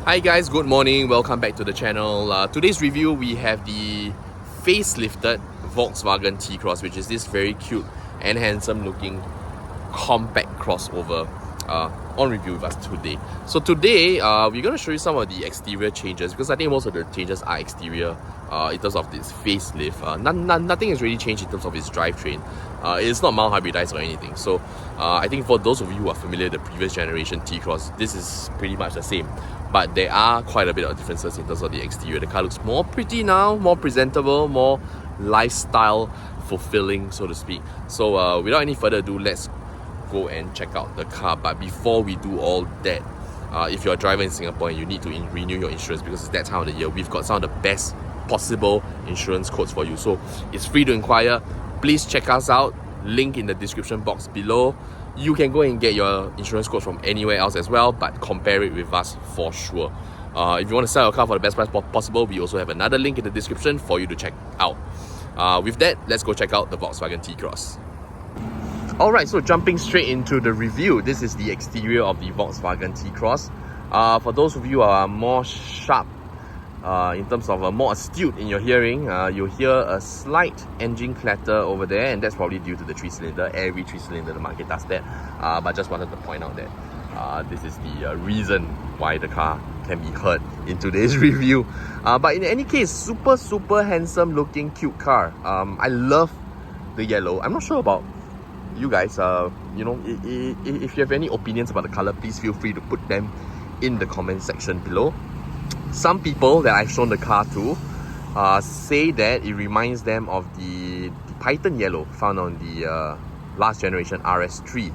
Hi guys, good morning, welcome back to the channel. Today's review we have the facelifted Volkswagen T-Cross, which is this very cute and handsome looking compact crossover on review with us today. So today we're going to show you some of the exterior changes, because I think most of the changes are exterior in terms of this facelift. Nothing has really changed in terms of its drivetrain. It's not mild hybridized or anything. So I think for those of you who are familiar with the previous generation T-Cross, this is pretty much the same. But there are quite a bit of differences in terms of the exterior. The car looks more pretty now, more presentable, more lifestyle fulfilling, so to speak. So without any further ado, let's go and check out the car. But before we do all that, if you're a driver in Singapore and you need to renew your insurance, because it's that time of the year, we've got some of the best possible insurance quotes for you. So it's free to inquire. Please check us out. Link in the description box below. You can go and get your insurance quote from anywhere else as well, but compare it with us for sure. If you want to sell your car for the best price possible, we also have another link in the description for you to check out. With that, let's go check out the Volkswagen T-Cross. Alright, so jumping straight into the review, this is the exterior of the Volkswagen T-Cross. For those of you who are more sharp, in terms of more astute in your hearing, you'll hear a slight engine clatter over there, and that's probably due to the 3-cylinder. Every 3-cylinder in the market does that, but just wanted to point out that this is the reason why the car can be heard in today's review. But in any case, super handsome looking cute car. I love the yellow. I'm not sure about you guys. You know, if you have any opinions about the color, please feel free to put them in the comment section below. Some people that I've shown the car to say that it reminds them of the Python yellow found on the last generation RS3,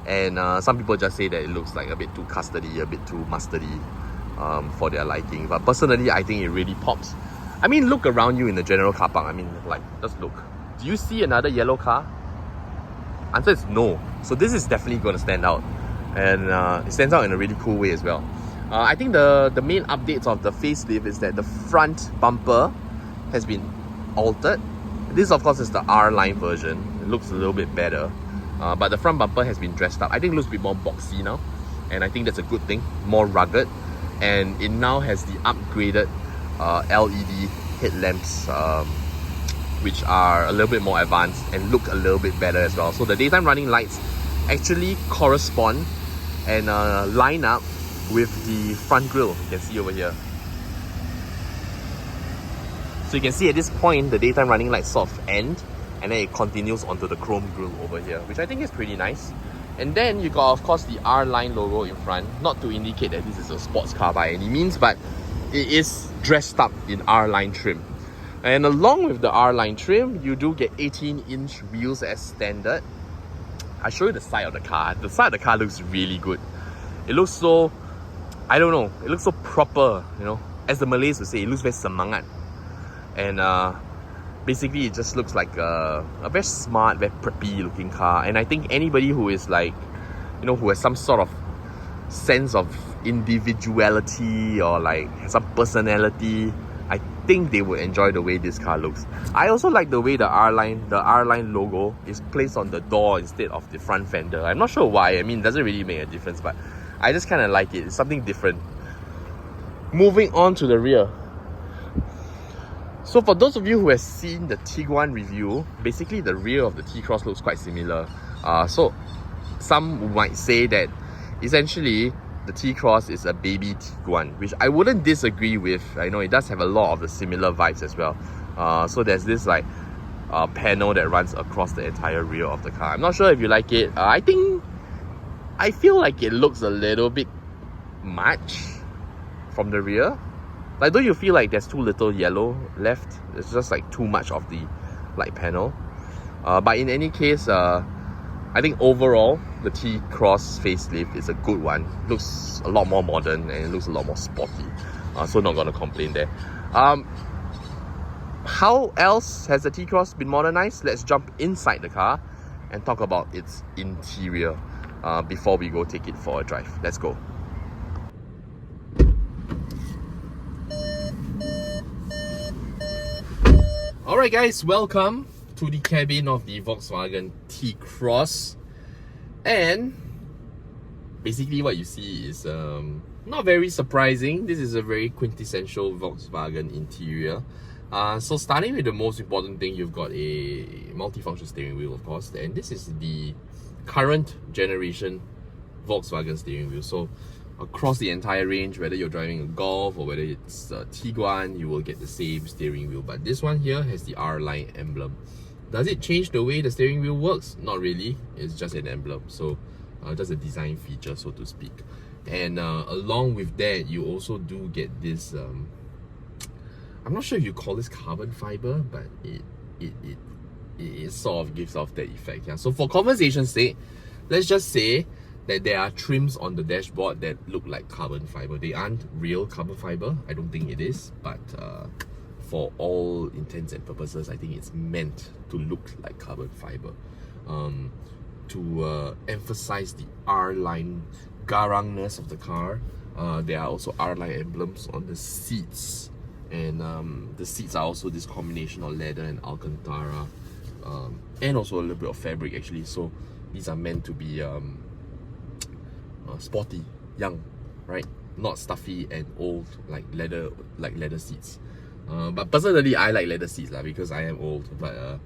and some people just say that it looks like a bit too custardy, a bit too mustardy for their liking. But personally, I think it really pops. I mean, look around you in the general car park. I mean, like, just look. Do you see another yellow car? Answer is no. So this is definitely going to stand out, and it stands out in a really cool way as well. I think the main updates of the facelift is that the front bumper has been altered. This of course is the R-line version. It looks a little bit better, but the front bumper has been dressed up. I think it looks a bit more boxy now, and I think that's a good thing, more rugged. And it now has the upgraded LED headlamps, which are a little bit more advanced and look a little bit better as well. So the daytime running lights actually correspond and line up with the front grille. You can see over here. So you can see at this point the daytime running lights sort of end, and then it continues onto the chrome grille over here, which I think is pretty nice. And then you got of course the R-Line logo in front, not to indicate that this is a sports car by any means, but it is dressed up in R-Line trim. And along with the R-Line trim, you do get 18-inch wheels as standard. I'll show you the side of the car. The side of the car looks really good. It looks so, I don't know, it looks so proper, you know. As the Malays would say, it looks very semangat. And basically it just looks like a very smart, very preppy looking car. And I think anybody who is like, you know, who has some sort of sense of individuality or like has some personality, I think they would enjoy the way this car looks. I also like the way the R-Line logo is placed on the door instead of the front fender. I'm not sure why. I mean, it doesn't really make a difference, but I just kind of like it. It's something different. Moving on to the rear. So for those of you who have seen the Tiguan review, basically the rear of the T-Cross looks quite similar. So some might say that essentially the T-Cross is a baby Tiguan, which I wouldn't disagree with. I know it does have a lot of the similar vibes as well. So there's this like panel that runs across the entire rear of the car. I'm not sure if you like it. I feel like it looks a little bit much from the rear. Like, don't you feel like there's too little yellow left? It's just like too much of the light panel. But in any case, I think overall the T-Cross facelift is a good one. It looks a lot more modern and it looks a lot more sporty. So not gonna complain there. How else has the T-Cross been modernized? Let's jump inside the car and talk about its interior before we go take it for a drive. Let's go. Alright guys, welcome to the cabin of the Volkswagen T-Cross. And basically what you see is Not very surprising. This is a very quintessential Volkswagen interior. So starting with the most important thing, you've got a multifunction steering wheel, of course, and this is the current generation Volkswagen steering wheel. So across the entire range, whether you're driving a Golf or whether it's a Tiguan, you will get the same steering wheel. But this one here has the R-Line emblem. Does it change the way the steering wheel works? Not really. It's just an emblem. So just a design feature, so to speak. And along with that, you also do get this I'm not sure if you call this carbon fiber, but it sort of gives off that effect. Yeah. So for conversation's sake, let's just say that there are trims on the dashboard that look like carbon fiber. They aren't real carbon fiber. I don't think it is, but for all intents and purposes, I think it's meant to look like carbon fiber. To emphasize the R-line garangness of the car. There are also R-line emblems on the seats, and the seats are also this combination of leather and Alcantara, and also a little bit of fabric actually. So these are meant to be sporty, young, right? Not stuffy and old like leather seats. But personally, I like leather seats because I am old. But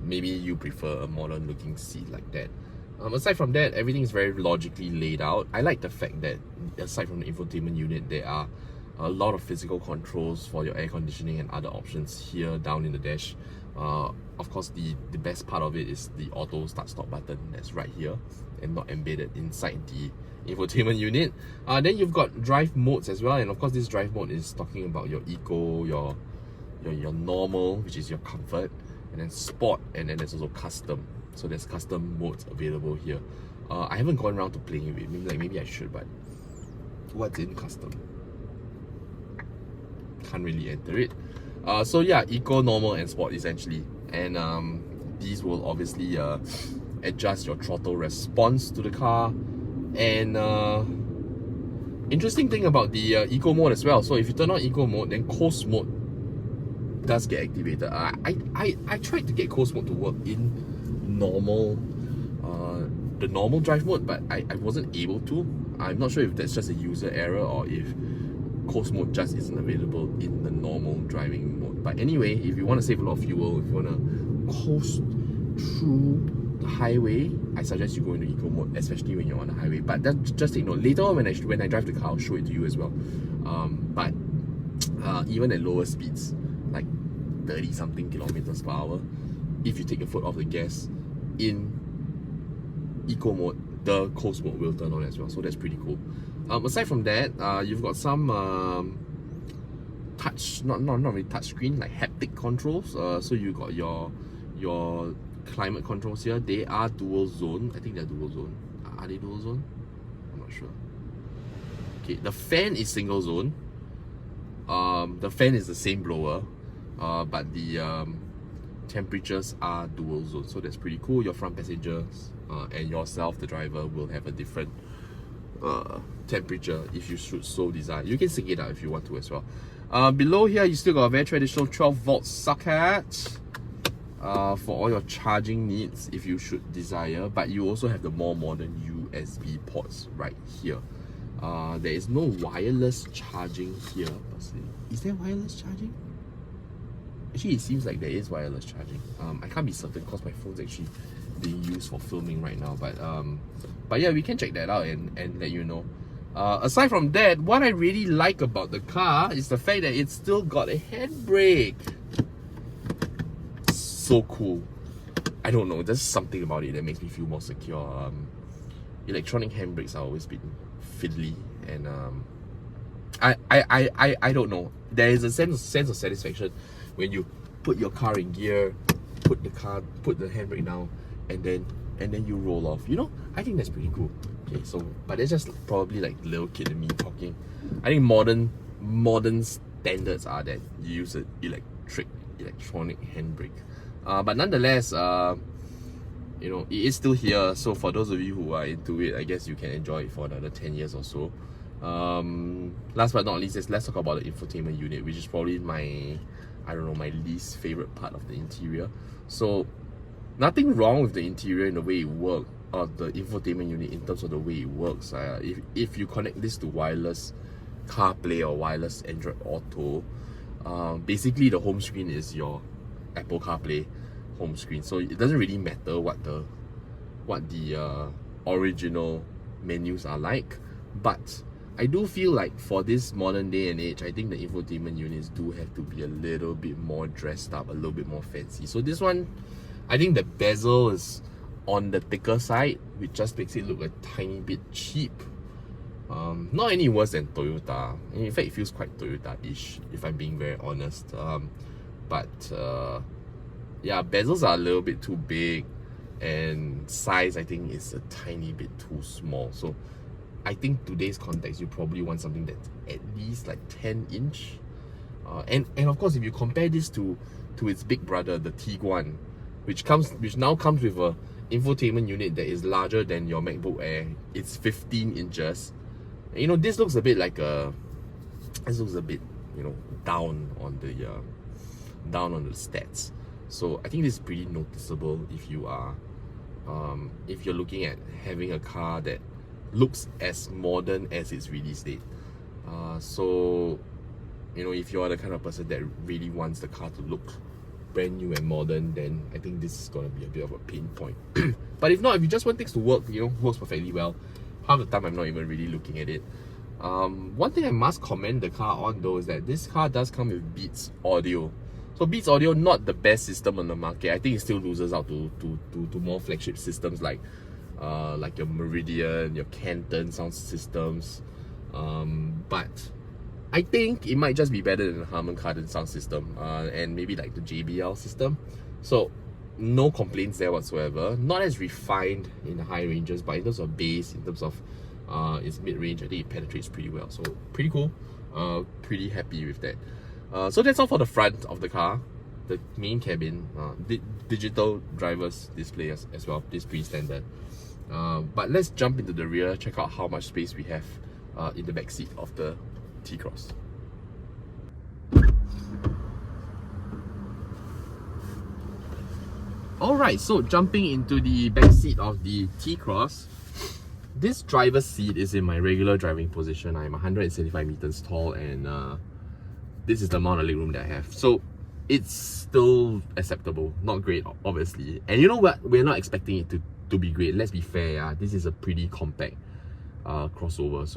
maybe you prefer a modern looking seat like that. Aside from that, everything is very logically laid out. I like the fact that aside from the infotainment unit, there are a lot of physical controls for your air conditioning and other options here down in the dash. Of course, the best part of it is the auto start-stop button that's right here and not embedded inside the infotainment unit. Then you've got drive modes as well, and of course this drive mode is talking about your eco, your normal, which is your comfort, and then sport, and then there's also custom. So there's custom modes available here. I haven't gone around to playing with it. Maybe I should, but what's in custom? Can't really enter it. So yeah, eco, normal, and sport essentially. And these will obviously adjust your throttle response to the car. And interesting thing about the eco mode as well. So if you turn on eco mode, then coast mode does get activated. I tried to get coast mode to work in normal, the normal drive mode, but I wasn't able to. I'm not sure if that's just a user error or if coast mode just isn't available in the normal driving mode. But anyway, if you want to save a lot of fuel, if you want to coast through the highway, I suggest you go into eco mode, especially when you're on the highway. But just take note, later on when I drive the car, I'll show it to you as well. But even at lower speeds, like 30 something kilometers per hour, if you take your foot off the gas in eco mode, the coast mode will turn on as well. So that's pretty cool. Aside from that, you've got some touch, not really touch screen, like haptic controls. So you got your climate controls here. They are dual zone. I think they're dual zone. Are they dual zone? I'm not sure. Okay, the fan is single zone. The fan is the same blower, but the temperatures are dual zone. So that's pretty cool. Your front passengers and yourself, the driver, will have a different temperature if you should so desire. You can sync it out if you want to as well. Below here, you still got a very traditional 12 volt socket for all your charging needs if you should desire, but you also have the more modern USB ports right here. There is no wireless charging here per se. Is there wireless charging? Actually, it seems like there is wireless charging. I can't be certain because my phone's actually being used for filming right now, but yeah, we can check that out and let you know. Aside from that, what I really like about the car is the fact that it's still got a handbrake. So cool. I don't know, there's something about it that makes me feel more secure. Electronic handbrakes are always been fiddly, and I don't know. There is a sense of satisfaction when you put your car in gear, put the handbrake down, and then you roll off. You know, I think that's pretty cool. Okay, so but it's just probably like little kid in me talking. I think modern standards are that you use an electronic handbrake. But nonetheless, you know, it is still here. So for those of you who are into it, I guess you can enjoy it for another 10 years or so. Last but not least, let's talk about the infotainment unit, which is probably my least favorite part of the interior. So nothing wrong with the interior in the way it works. the infotainment unit in terms of the way it works. If you connect this to wireless CarPlay or wireless Android Auto, basically the home screen is your Apple CarPlay home screen. So it doesn't really matter what the original menus are like, but I do feel like for this modern day and age, I think the infotainment units do have to be a little bit more dressed up, a little bit more fancy. So this one, I think the bezel is on the thicker side, which just makes it look a tiny bit cheap. Not any worse than Toyota. In fact, it feels quite Toyota-ish, if I'm being very honest. Yeah, bezels are a little bit too big, and size I think is a tiny bit too small. So I think today's context, you probably want something that's at least like 10-inch. And of course, if you compare this to its big brother, the Tiguan, which now comes with a infotainment unit that is larger than your MacBook Air. It's 15 inches. You know, this looks a bit like down on the stats. So I think this is pretty noticeable if you're looking at having a car that looks as modern as its release date. So, you know, if you are the kind of person that really wants the car to look brand new and modern, then I think this is gonna be a bit of a pain point. But if not, if you just want things to work, you know, works perfectly well. Half the time I'm not even really looking at it. One thing I must commend the car on though is that this car does come with Beats audio. So Beats audio, not the best system on the market. I think it still loses out to more flagship systems like your Meridian, your Canton sound systems. But I think it might just be better than the Harman Kardon sound system, and maybe like the JBL system. So no complaints there whatsoever. Not as refined in the high ranges, but in terms of bass, in terms of its mid-range, I think it penetrates pretty well. So pretty cool. Pretty happy with that. So that's all for the front of the car. The main cabin, digital driver's display as well. This is pretty standard. But let's jump into the rear, check out how much space we have in the back seat of the T-Cross. Alright, so jumping into the back seat of the T-Cross, this driver's seat is in my regular driving position. I'm 175 meters tall, and this is the amount of legroom that I have. So it's still acceptable, not great obviously. And you know what, we're not expecting it to be great. Let's be fair, yeah. This is a pretty compact crossover.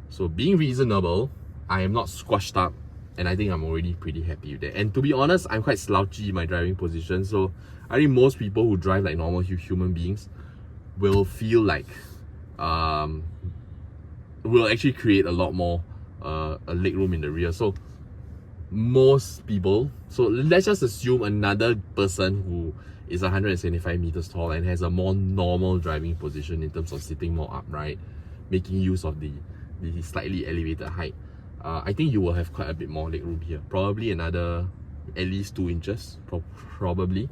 So being reasonable, I am not squashed up, and I think I'm already pretty happy with that. And to be honest, I'm quite slouchy in my driving position, so I think most people who drive like normal human beings will feel like will actually create a lot more a legroom in the rear. So most people, so let's just assume another person who is 175 meters tall and has a more normal driving position in terms of sitting more upright, making use of the slightly elevated height. I think you will have quite a bit more legroom here. Probably another at least 2 inches, probably.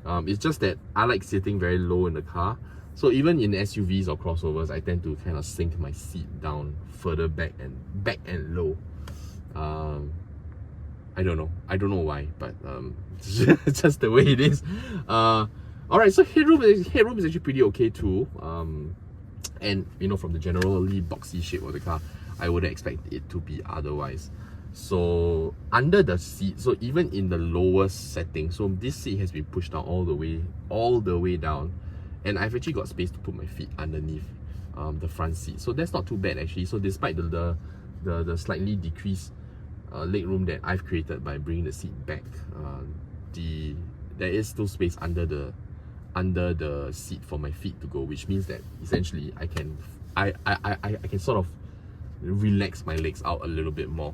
It's just that I like sitting very low in the car. So even in SUVs or crossovers, I tend to kind of sink my seat down further back and low. I don't know why, but it's just the way it is. Alright, so headroom is actually pretty okay too. And you know, from the generally boxy shape of the car, I wouldn't expect it to be otherwise. So under the seat, so even in the lowest setting, so this seat has been pushed down all the way down, and I've actually got space to put my feet underneath the front seat. So that's not too bad actually. So despite the slightly decreased legroom that I've created by bringing the seat back, there is still space under the seat for my feet to go, which means that essentially I can sort of relax my legs out a little bit more.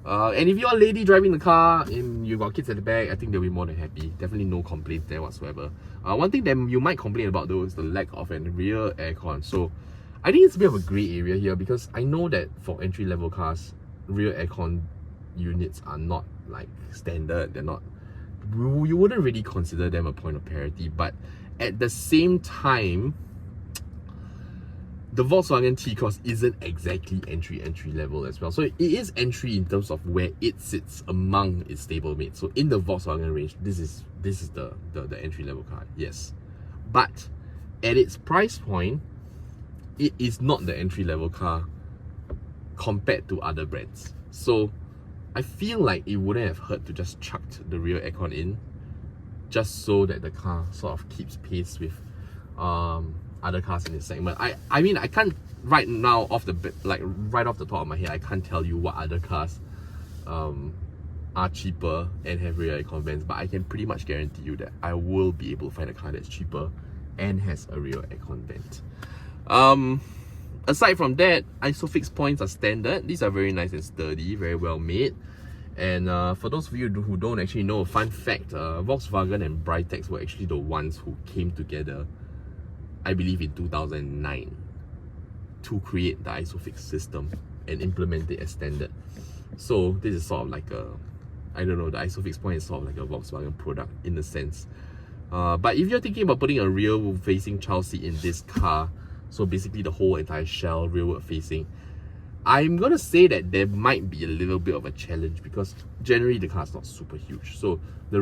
And if you're a lady driving the car and you've got kids at the back, I think they'll be more than happy. Definitely no complaints there whatsoever. One thing that you might complain about though is the lack of a rear aircon. So I think it's a bit of a grey area here, because I know that for entry-level cars, rear aircon units are not like standard. They're not, you wouldn't really consider them a point of parity, but at the same time, the Volkswagen T-Cross isn't exactly entry level as well. So it is entry in terms of where it sits among its stablemate. So in the Volkswagen range, this is the entry level car, yes. But at its price point, it is not the entry-level car compared to other brands. So I feel like it wouldn't have hurt to just chuck the rear aircon in, just so that the car sort of keeps pace with other cars in this segment. I mean, I can't right now off the right off the top of my head, I can't tell you what other cars are cheaper and have rear aircon vents, but I can pretty much guarantee you that I will be able to find a car that's cheaper and has a rear aircon vent. Aside from that, isofix points are standard. These are very nice and sturdy, very well made. And for those of you who don't actually know, a fun fact, Volkswagen and Britex were actually the ones who came together, I believe in 2009, to create the isofix system and implement it as standard. So this is sort of like a, I don't know, the isofix point is sort of like a Volkswagen product in a sense. But if you're thinking about putting a rear facing child seat in this car, so basically the whole entire shell rearward facing, I'm gonna say that there might be a little bit of a challenge because generally the car is not super huge. So the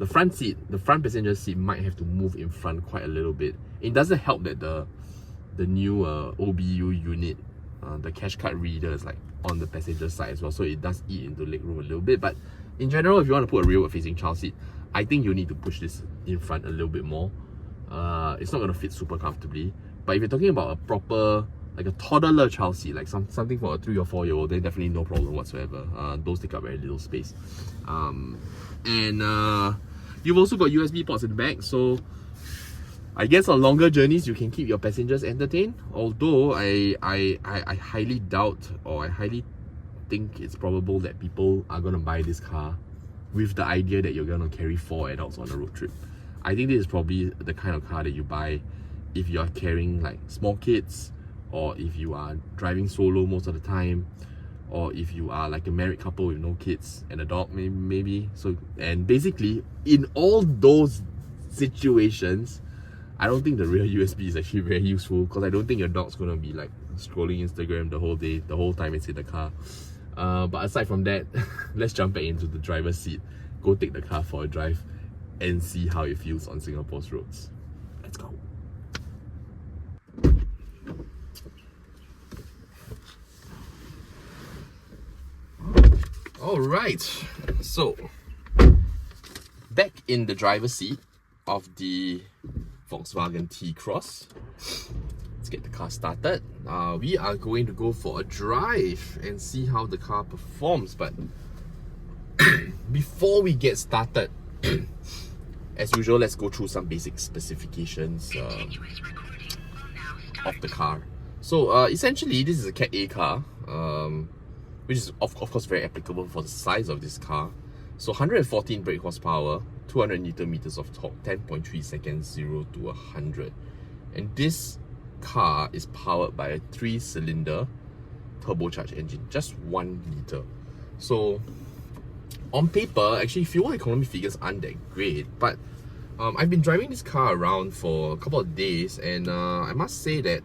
front seat, the front passenger seat might have to move in front quite a little bit. It doesn't help that the new OBU unit, the cash card reader is like on the passenger side as well, so it does eat into legroom a little bit. But in general, if you want to put a rearward facing child seat, I think you need to push this in front a little bit more. It's not going to fit super comfortably. But if you're talking about a proper, like a toddler child seat, like something for a 3 or 4 year old, then definitely no problem whatsoever. Those take up very little space. You've also got USB ports in the back, so I guess on longer journeys you can keep your passengers entertained. Although I highly doubt, or I highly think it's probable that people are going to buy this car with the idea that you're going to carry 4 adults on a road trip. I think this is probably the kind of car that you buy if you are carrying like small kids, or if you are driving solo most of the time, or if you are like a married couple with no kids and a dog maybe. So, and basically in all those situations, I don't think the rear USB is actually very useful, because I don't think your dog's gonna be like scrolling Instagram the whole day, the whole time it's in the car. But aside from that, let's jump back into the driver's seat, go take the car for a drive and see how it feels on Singapore's roads. Let's go. Alright, so back in the driver's seat of the Volkswagen T-Cross. Let's get the car started. We are going to go for a drive and see how the car performs. But before we get started, as usual, let's go through some basic specifications of the car. So essentially, this is a Cat A car, which is of course very applicable for the size of this car. So 114 brake horsepower, 200 Newton meters of torque, 10.3 seconds 0 to 100. And this car is powered by a 3-cylinder turbocharged engine, just 1 liter. So on paper, actually fuel economy figures aren't that great, but I've been driving this car around for a couple of days, and I must say that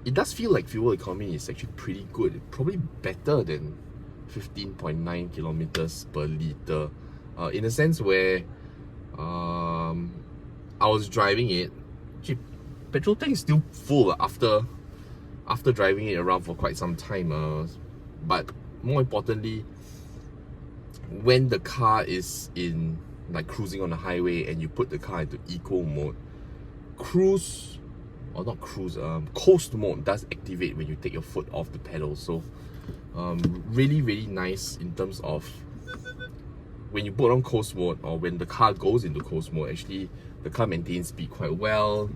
it does feel like fuel economy is actually pretty good, probably better than 15.9 kilometers per liter, in a sense where I was driving it, actually, petrol tank is still full after driving it around for quite some time, but more importantly, when the car is in like cruising on the highway and you put the car into eco mode, coast mode does activate when you take your foot off the pedal. So really nice in terms of when you put on coast mode, or when the car goes into coast mode, actually the car maintains speed quite well,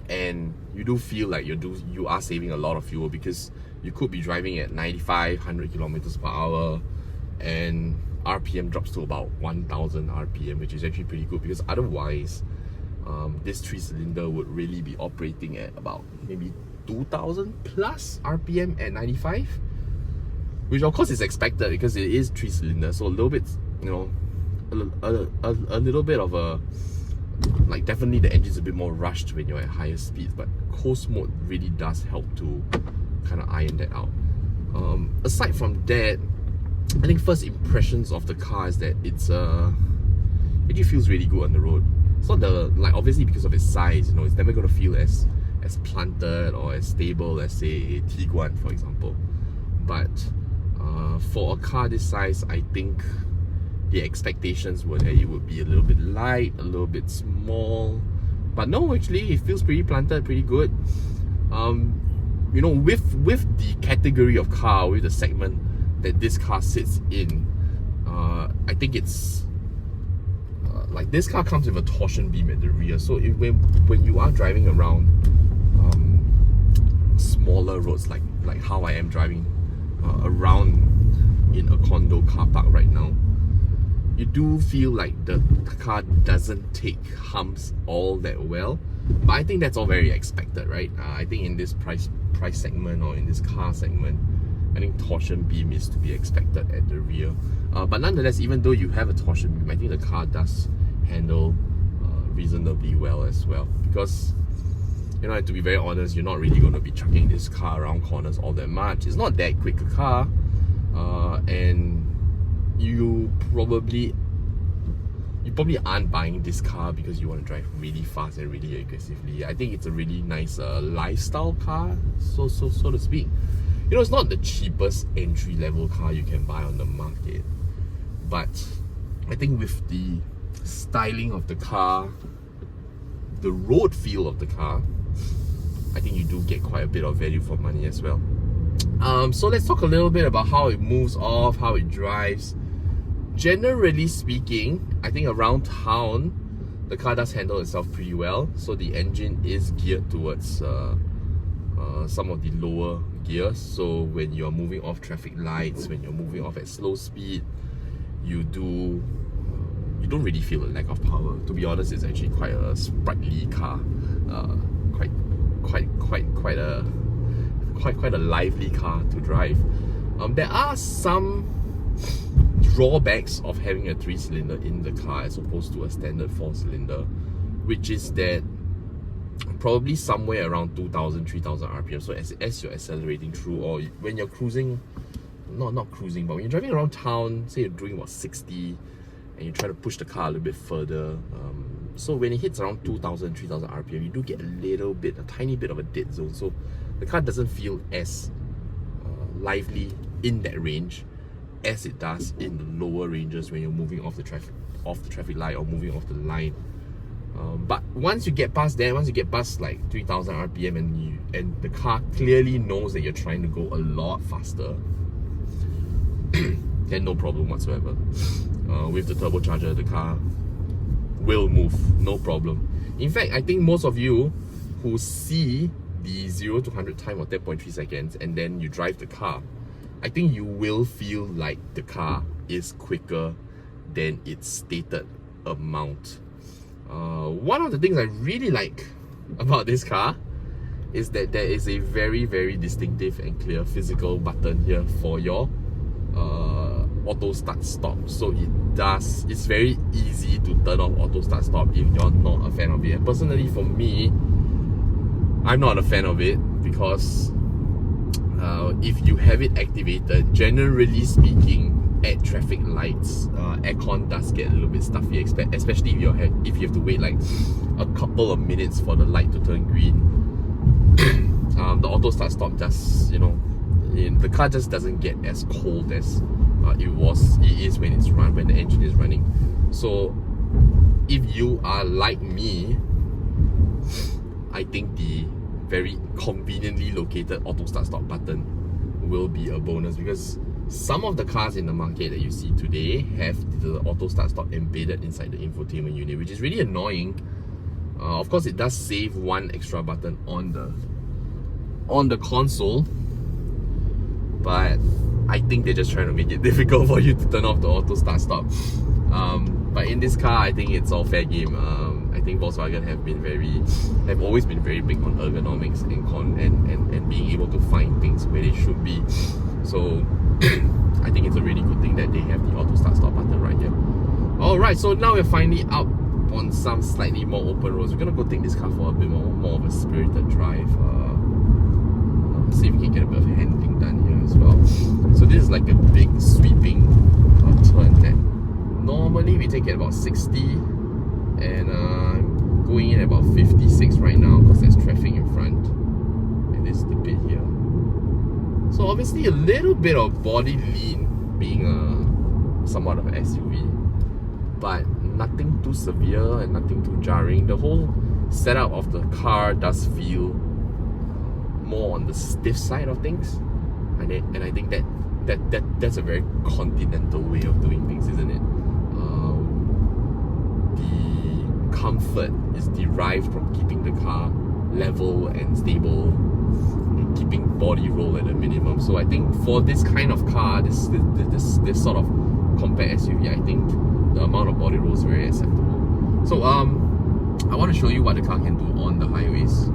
and you do feel like you are saving a lot of fuel, because you could be driving at 95, 100 kilometers per hour and RPM drops to about 1000 RPM, which is actually pretty good, because otherwise this 3-cylinder would really be operating at about maybe 2000 plus RPM at 95, which of course is expected because it is 3-cylinder. So a little bit, you know, a little bit of a, like, definitely the engine's a bit more rushed when you're at higher speeds, but coast mode really does help to kind of iron that out. Aside from that, I think first impressions of the car is that it's It just feels really good on the road. It's not like obviously because of its size, it's never gonna feel as planted or as stable as say a Tiguan, for example. But for a car this size, I think the expectations were that it would be a little bit light, a little bit small. But no, actually, it feels pretty planted, pretty good. With the category of car, with the segment that this car sits in, I think it's like this car comes with a torsion beam at the rear. So when you are driving around smaller roads like how I am driving around in a condo car park right now, you do feel like the car doesn't take humps all that well. But I think that's all very expected, right? I think in this price segment or in this car segment, I think torsion beam is to be expected at the rear. But nonetheless, even though you have a torsion beam, I think the car does handle reasonably well as well. Because, to be very honest, you're not really going to be chucking this car around corners all that much. It's not that quick a car. And you probably aren't buying this car because you want to drive really fast and really aggressively. I think it's a really nice lifestyle car, so to speak. It's not the cheapest entry level car you can buy on the market, but I think with the styling of the car, the road feel of the car, I think you do get quite a bit of value for money as well. So let's talk a little bit about how it moves off, how it drives. Generally speaking, I think around town, the car does handle itself pretty well. So the engine is geared towards some of the lower gears. So when you're moving off traffic lights, when you're moving off at slow speed, you don't really feel a lack of power. To be honest, it's actually quite a sprightly car, quite a lively car to drive. There are some drawbacks of having a 3-cylinder in the car as opposed to a standard 4-cylinder, which is that probably somewhere around 2,000-3,000 RPM. So as you're accelerating through, or when you're cruising, not cruising, but when you're driving around town, say you're doing about 60 and you try to push the car a little bit further, so when it hits around 2,000-3,000 RPM, you do get a tiny bit of a dead zone. So the car doesn't feel as lively in that range as it does in the lower ranges when you're moving off the traffic light or moving off the line. But once you get past that, once you get past like 3,000 RPM and the car clearly knows that you're trying to go a lot faster, then no problem whatsoever. With the turbocharger, the car will move, no problem. In fact, I think most of you who see the 0 to 100 time of 10.3 seconds and then you drive the car, I think you will feel like the car is quicker than its stated amount. One of the things I really like about this car is that there is a very, very distinctive and clear physical button here for your auto start stop. So it's very easy to turn off auto start stop if you're not a fan of it. And personally, for me, I'm not a fan of it because if you have it activated, generally speaking, at traffic lights, aircon does get a little bit stuffy, especially if you have to wait like a couple of minutes for the light to turn green. The auto start stop just, the car just doesn't get as cold as it is when the engine is running. So if you are like me, I think the very conveniently located auto start stop button will be a bonus, because some of the cars in the market that you see today have the auto start stop embedded inside the infotainment unit, which is really annoying. Of course, it does save one extra button on the console, but I think they're just trying to make it difficult for you to turn off the auto start stop. But in this car, I think it's all fair game. I think Volkswagen have always been very big on ergonomics and being able to find things where they should be. So I think it's a really good thing that they have the auto start stop button right here. Alright, so now we're finally out on some slightly more open roads. We're gonna go take this car for a bit more of a spirited drive. See if we can get a bit of handling done here as well. So this is like a big sweeping turn that Normally we take it about 60, and I'm going in about 56 right now because there's traffic in front. And this is the bit here. So obviously a little bit of body lean, being somewhat of an SUV, but nothing too severe and nothing too jarring. The whole setup of the car does feel more on the stiff side of things, and I think that's a very continental way of doing things, isn't it? The comfort is derived from keeping the car level and stable, and keeping body roll at a minimum. So I think for this kind of car, this sort of compact SUV, I think the amount of body roll is very acceptable. So I want to show you what the car can do on the highways.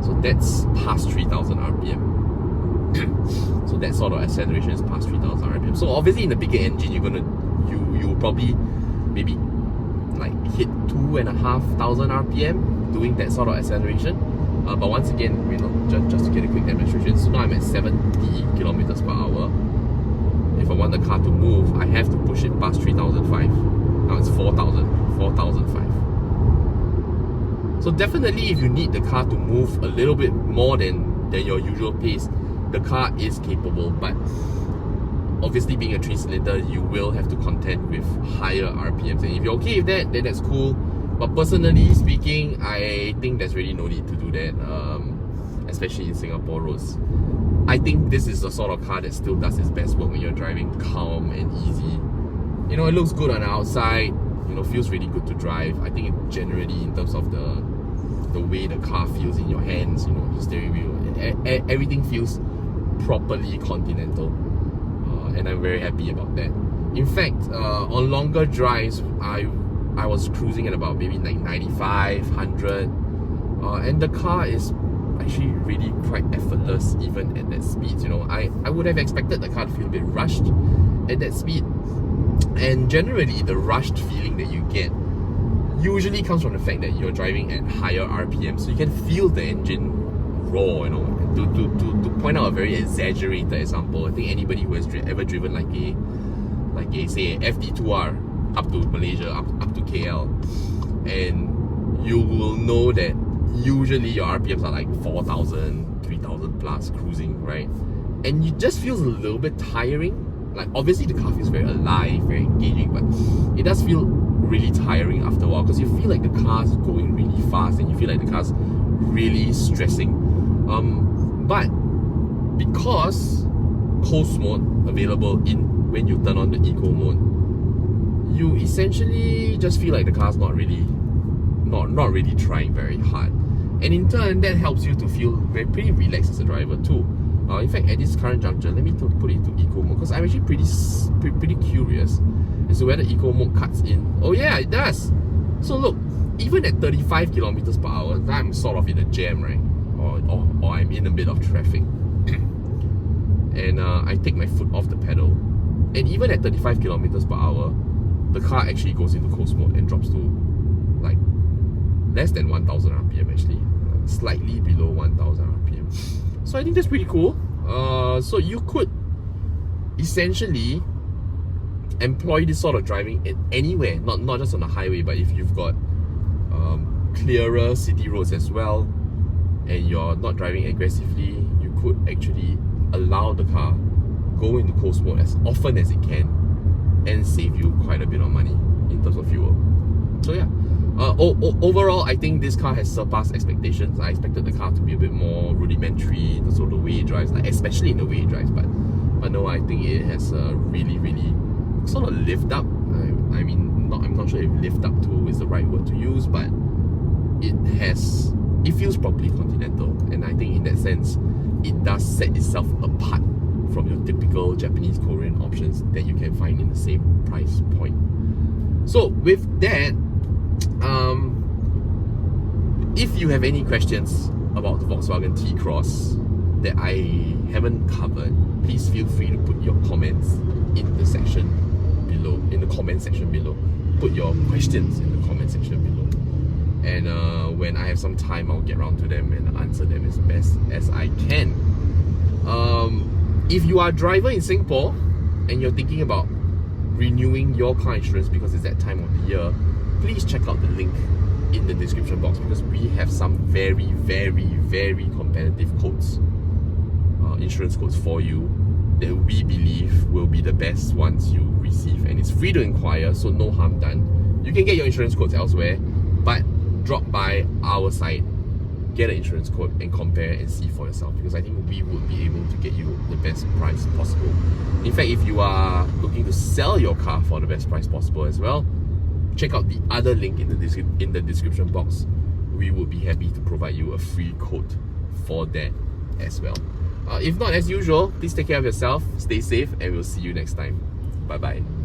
So that's past 3,000 RPM. So that sort of acceleration is past 3,000 RPM. So obviously in the bigger engine, you will probably maybe like hit 2,500 RPM doing that sort of acceleration. But once again, you know, just to get a quick demonstration, so now I'm at 70 kilometers per hour. If I want the car to move, I have to push it past 3,005. Now it's 4,005. So definitely, if you need the car to move a little bit more than your usual pace, the car is capable. But obviously, being a 3-cylinder, you will have to contend with higher RPMs. And if you're okay with that, then that's cool. But personally speaking, I think there's really no need to do that, especially in Singapore roads. I think this is the sort of car that still does its best work when you're driving calm and easy. You know, it looks good on the outside, you know, feels really good to drive. I think it generally, in terms of the way the car feels in your hands, you know, the steering wheel, everything feels properly continental. And I'm very happy about that. In fact, on longer drives, I was cruising at about maybe like 95, 100, and the car is actually really quite effortless even at that speed. You know, I would have expected the car to feel a bit rushed at that speed, and generally the rushed feeling that you get usually comes from the fact that you're driving at higher RPM, so you can feel the engine roar. You know, to point out a very exaggerated example, I think anybody who has ever driven like a say FD2R up to Malaysia, up to KL, and you will know that usually your RPMs are like 4,000, 3,000 plus cruising, right? And it just feels a little bit tiring. Like obviously the car feels very alive, very engaging, but it does feel really tiring after a while because you feel like the car's going really fast and you feel like the car's really stressing. But because coast mode available when you turn on the eco mode, you essentially just feel like the car's not really trying very hard, and in turn that helps you to feel pretty relaxed as a driver too. In fact, at this current juncture, let me put it into eco mode because I'm actually pretty curious as to whether eco mode cuts in. Oh yeah, it does. So look, even at 35 kilometers per hour, I'm sort of in a jam, right? Or I'm in a bit of traffic, and I take my foot off the pedal, and even at 35 kilometers per hour, the car actually goes into coast mode and drops to like less than 1,000 RPM, actually, slightly below 1,000 RPM. So I think that's pretty cool. So you could essentially employ this sort of driving anywhere, not just on the highway, but if you've got clearer city roads as well, and you're not driving aggressively, you could actually allow the car go into coast mode as often as it can and save you quite a bit of money in terms of fuel. So yeah, overall I think this car has surpassed expectations. I expected the car to be a bit more rudimentary in terms of the way it drives, like especially in the way it drives, but no, I think it has really sort of lived up. I mean, I'm not sure if lift up to is the right word to use, but it feels properly continental, and I think in that sense it does set itself apart from your typical Japanese Korean options that you can find in the same price point. So with that, if you have any questions about the Volkswagen T-Cross that I haven't covered, please feel free to put your comments in the section below, in the comment section below. Put your questions in the comment section below, and when I have some time, I'll get around to them and answer them as best as I can. If you are a driver in Singapore and you're thinking about renewing your car insurance because it's that time of the year, please check out the link in the description box, because we have some very competitive quotes, insurance quotes for you that we believe will be the best ones you receive, and it's free to inquire, so no harm done. You can get your insurance quotes elsewhere, but drop by our site, get an insurance quote and compare and see for yourself, because I think we would be able to get you the best price possible. In fact, if you are looking to sell your car for the best price possible as well, check out the other link in the description box. We would be happy to provide you a free quote for that as well. If not, as usual, please take care of yourself, stay safe, and we'll see you next time. Bye bye.